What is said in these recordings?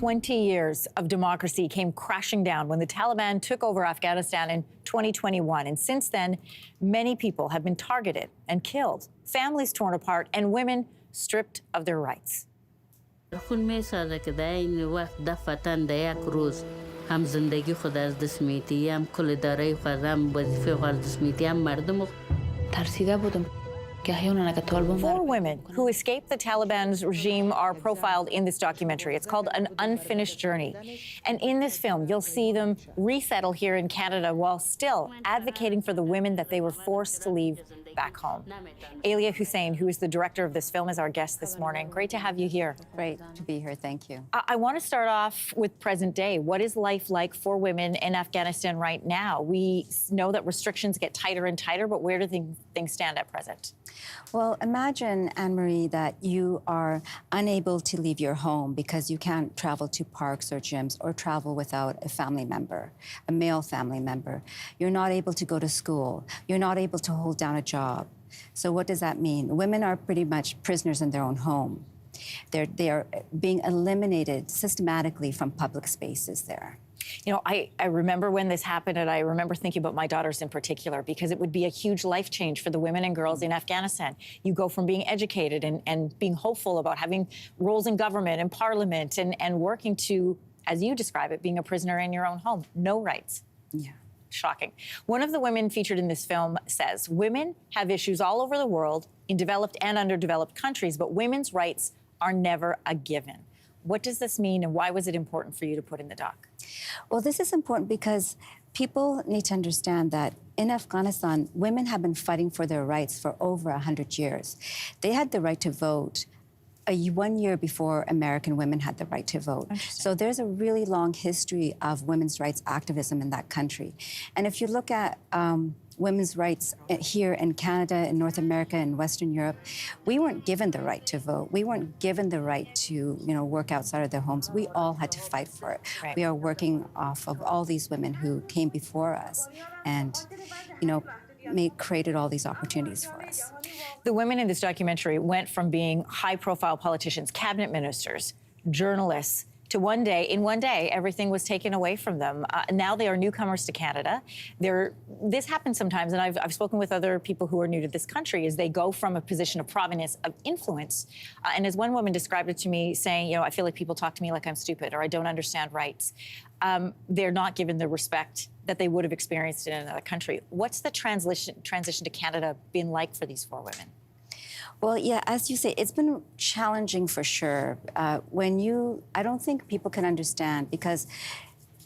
20 years of democracy came crashing down when the Taliban took over Afghanistan in 2021. And since then, many people have been targeted and killed, families torn apart, and women stripped of their rights. خون می‌سازه که در این وقت دفعتاً در یک روز هم زندگی خود از دست می‌دی، هم کل دارایی خود، هم وظیفه خود از دست می‌دی، هم مردم. ترسیده بودم. Four women who escaped the Taliban's regime are profiled in this documentary. It's called An Unfinished Journey. And in this film, you'll see them resettle here in Canada while still advocating for the women that they were forced to leave back home. Alia Hussein, who is the director of this film, is our guest this morning. Great to have you here. Great to be here. Thank you. I want to start off with present day. What is life like for women in Afghanistan right now? We know that restrictions get tighter and tighter, but where do things stand at present? Well, imagine, Anne-Marie, that you are unable to leave your home because you can't travel to parks or gyms or travel without a family member, a male family member. You're not able to go to school. You're not able to hold down a job. So what does that mean? Women are pretty much prisoners in their own home. They are being eliminated systematically from public spaces there. You know, I remember when this happened, and I remember thinking about my daughters in particular, because it would be a huge life change for the women and girls in Afghanistan. You go from being educated and being hopeful about having roles in government and parliament and working to, as you describe it, being a prisoner in your own home. No rights. Yeah. Shocking. One of the women featured in this film says, women have issues all over the world in developed and underdeveloped countries, but women's rights are never a given. What does this mean, and why was it important for you to put in the doc? Well, this is important because people need to understand that in Afghanistan, women have been fighting for their rights for over 100 years. They had the right to vote 1 year before American women had the right to vote. So there's a really long history of women's rights activism in that country. And if you look at women's rights here in Canada, in North America, in Western Europe, we weren't given the right to vote. We weren't given the right to, work outside of their homes. We all had to fight for it. Right. We are working off of all these women who came before us and, created all these opportunities for us. The women in this documentary went from being high-profile politicians, cabinet ministers, journalists, to one day, everything was taken away from them. Now they are newcomers to Canada. This happens sometimes, and I've spoken with other people who are new to this country, is they go from a position of prominence, of influence, and as one woman described it to me, saying, I feel like people talk to me like I'm stupid or I don't understand rights. They're not given the respect that they would have experienced in another country. What's the transition to Canada been like for these four women? Well, yeah, as you say, it's been challenging for sure. I don't think people can understand because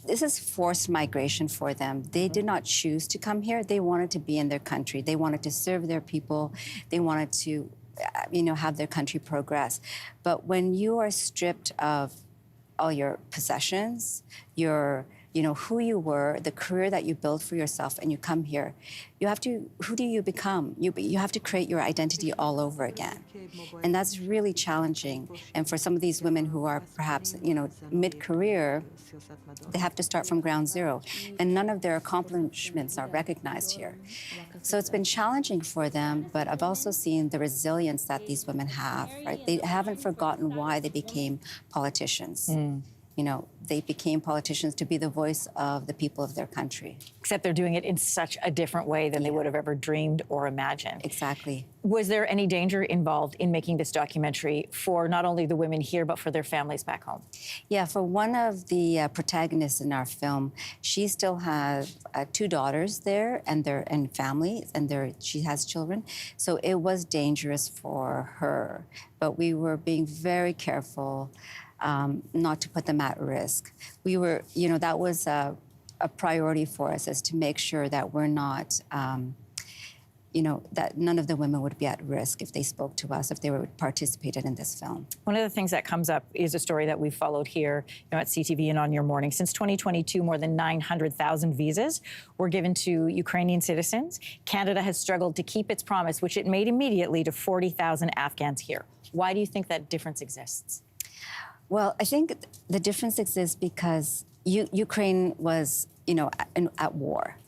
this is forced migration for them. They did not choose to come here. They wanted to be in their country. They wanted to serve their people. They wanted to, have their country progress. But when you are stripped of all your possessions, who you were, the career that you built for yourself, and you come here, who do you become? You have to create your identity all over again. And that's really challenging. And for some of these women who are perhaps, mid-career, they have to start from ground zero. And none of their accomplishments are recognized here. So it's been challenging for them, but I've also seen the resilience that these women have, right? They haven't forgotten why they became politicians. They became politicians to be the voice of the people of their country. Except they're doing it in such a different way than they would have ever dreamed or imagined. Exactly. Was there any danger involved in making this documentary for not only the women here, but for their families back home? Yeah, for one of the protagonists in our film, she still has 2 daughters there and family, and she has children. So it was dangerous for her, but we were being very careful not to put them at risk. We were, that was a priority for us, is to make sure that we're not, that none of the women would be at risk if they spoke to us, if they participated in this film. One of the things that comes up is a story that we've followed here at CTV and on Your Morning. Since 2022, more than 900,000 visas were given to Ukrainian citizens. Canada has struggled to keep its promise, which it made immediately, to 40,000 Afghans here. Why do you think that difference exists? Well, I think the difference exists because Ukraine was, at war.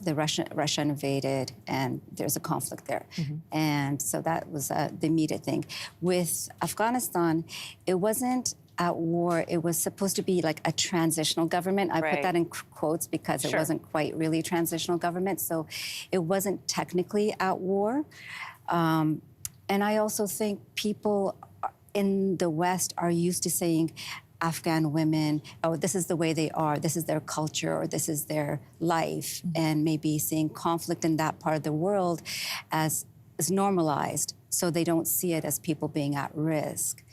The Russia invaded, and there's a conflict there. And so that was the immediate thing. With Afghanistan, it wasn't at war. It was supposed to be like a transitional government. I Right. put that in quotes because it Sure. wasn't quite really a transitional government. So it wasn't technically at war. And I also think people in the West are used to saying Afghan women, oh, this is the way they are, this is their culture, or this is their life, and maybe seeing conflict in that part of the world as normalized, so they don't see it as people being at risk.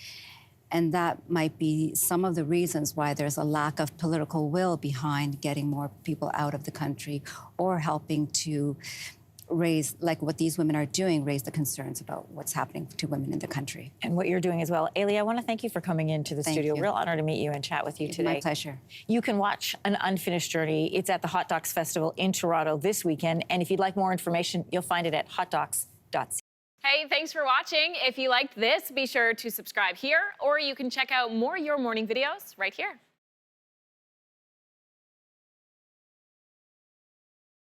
And that might be some of the reasons why there's a lack of political will behind getting more people out of the country or helping to raise, like what these women are doing, raise the concerns about what's happening to women in the country. And what you're doing as well. Ailey, I want to thank you for coming into the Thank studio. you. Real honor to meet you and chat with you today. My pleasure. You can watch An Unfinished Journey. It's at the Hot Docs Festival in Toronto this weekend. And if you'd like more information, you'll find it at hotdocs.ca. Hey, thanks for watching. If you liked this, be sure to subscribe here, or you can check out more Your Morning videos right here.